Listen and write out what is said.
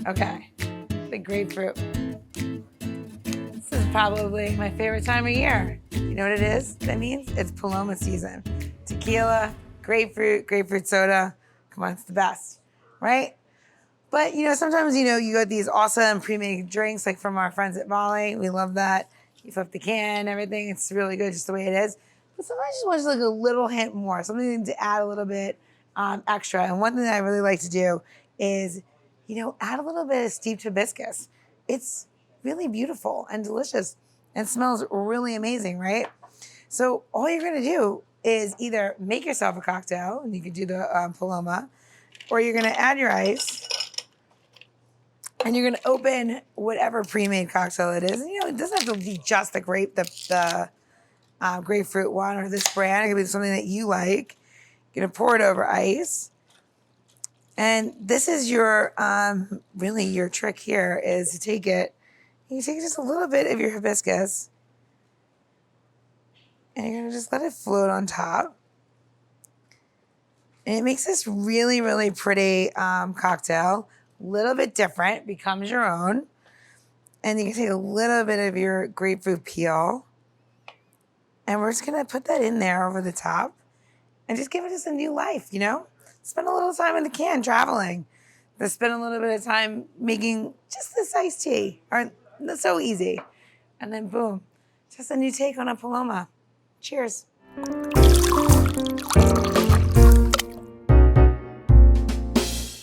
Okay, the grapefruit. This is probably my favorite time of year. You know what it is? That means it's Paloma season. Tequila, grapefruit soda. Come on, it's the best, right? But, sometimes, you get these awesome pre-made drinks, like from our friends at Volley. We love that. You flip the can, everything. It's really good just the way it is. But sometimes you just want like a little hint more, something to add a little bit extra. And one thing that I really like to do is, add a little bit of steeped hibiscus. It's really beautiful and delicious and smells really amazing, right? So all you're going to do is either make yourself a cocktail, and you can do the Paloma, or you're going to add your ice. And you're gonna open whatever pre-made cocktail it is. And, it doesn't have to be just the grapefruit one or this brand. It could be something that you like. You're gonna pour it over ice. And this is your, really your trick here is to take it. You take just a little bit of your hibiscus. And you're gonna just let it float on top. And it makes this really, really pretty cocktail. Little bit different, becomes your own. And you can take a little bit of your grapefruit peel. And we're just gonna put that in there over the top and just give it just a new life, Spend a little time in the can traveling. Just spend a little bit of time making just this iced tea. That's so easy. And then boom, just a new take on a Paloma. Cheers.